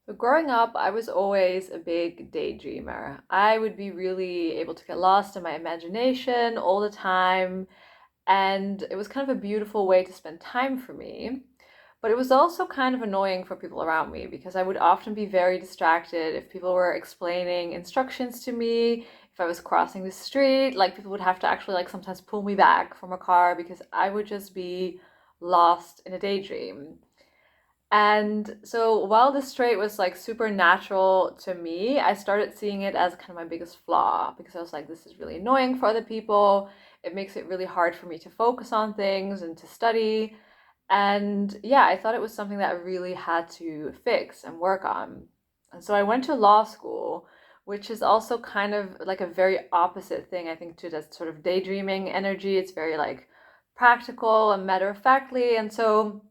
So growing up, I was always a big daydreamer. I would be really able to get lost in my imagination all the time, and it was kind of a beautiful way to spend time for me. But it was also kind of annoying for people around me because I would often be very distracted if people were explaining instructions to me, if I was crossing the street, like people would have to actually like sometimes pull me back from a car because I would just be lost in a daydream. And so while this trait was like super natural to me, I started seeing it as kind of my biggest flaw because I was like, this is really annoying for other people. It makes it really hard for me to focus on things and to study. And yeah, I thought it was something that I really had to fix and work on. And so I went to law school, which is also kind of like a very opposite thing, I think, to that sort of daydreaming energy. It's very like practical and matter of factly. And so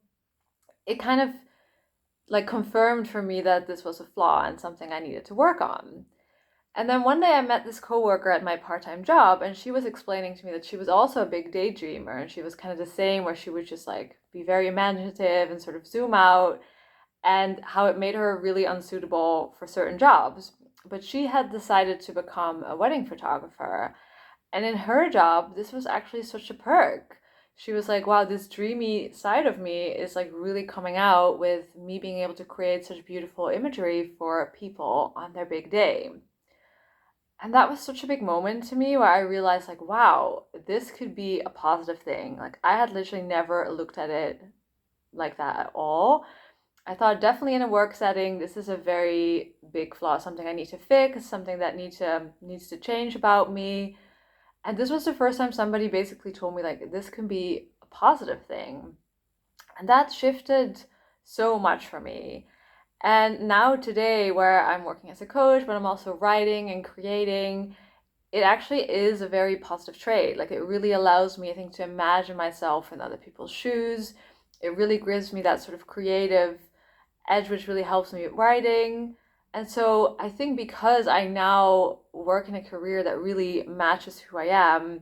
it kind of like confirmed for me that this was a flaw and something I needed to work on. And then one day I met this coworker at my part-time job, and she was explaining to me that she was also a big daydreamer, and she was kind of the same, where she would just like be very imaginative and sort of zoom out, and how it made her really unsuitable for certain jobs. But she had decided to become a wedding photographer, and in her job, this was actually such a perk. She was like, wow, this dreamy side of me is like really coming out with me being able to create such beautiful imagery for people on their big day. And that was such a big moment to me where I realized, like, wow, this could be a positive thing. Like, I had literally never looked at it like that at all. I thought definitely in a work setting, this is a very big flaw, something I need to fix, something that needs to change about me. And this was the first time somebody basically told me like this can be a positive thing. And that shifted so much for me. And now today where I'm working as a coach, but I'm also writing and creating, it actually is a very positive trait. Like it really allows me, I think, to imagine myself in other people's shoes. It really gives me that sort of creative edge, which really helps me with writing. And so I think because I now work in a career that really matches who I am,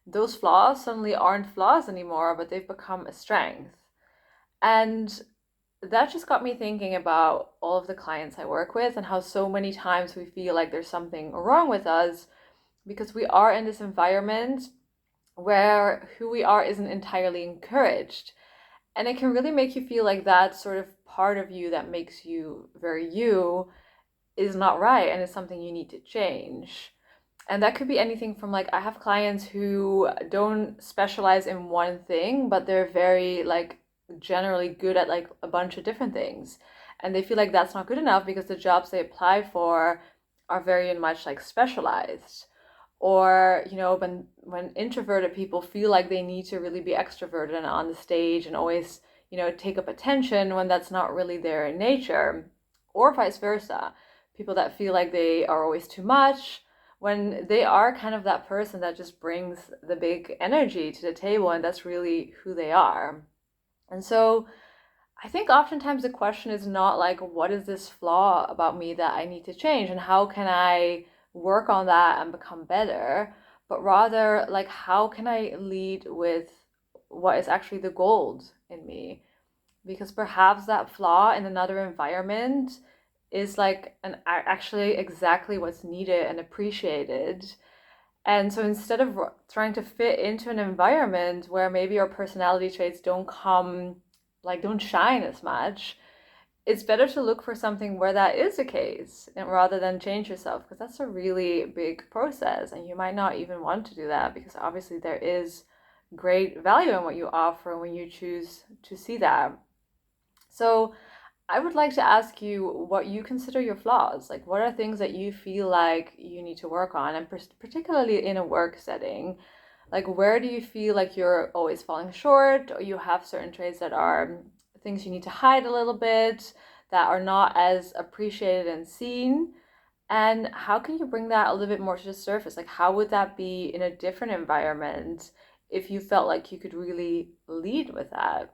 those flaws suddenly aren't flaws anymore, but they've become a strength. And that just got me thinking about all of the clients I work with and how so many times we feel like there's something wrong with us because we are in this environment where who we are isn't entirely encouraged. And it can really make you feel like that sort of part of you that makes you very you is not right and is something you need to change. And that could be anything from like I have clients who don't specialize in one thing, but they're very like generally good at like a bunch of different things. And they feel like that's not good enough because the jobs they apply for are very much like specialized. Or, you know, when introverted people feel like they need to really be extroverted and on the stage and always, you know, take up attention when that's not really their nature. Or vice versa. People that feel like they are always too much when they are kind of that person that just brings the big energy to the table and that's really who they are. And so I think oftentimes the question is not like, what is this flaw about me that I need to change and how can I work on that and become better? But rather, like, how can I lead with what is actually the gold in me? Because perhaps that flaw in another environment is like an actually exactly what's needed and appreciated. And so instead of trying to fit into an environment where maybe your personality traits don't come, like, don't shine as much, it's better to look for something where that is the case and rather than change yourself, because that's a really big process. And you might not even want to do that because obviously there is great value in what you offer when you choose to see that. So I would like to ask you what you consider your flaws. Like, what are things that you feel like you need to work on, and particularly in a work setting? Like, where do you feel like you're always falling short, or you have certain traits that are things you need to hide a little bit, that are not as appreciated and seen? And how can you bring that a little bit more to the surface? Like, how would that be in a different environment if you felt like you could really lead with that?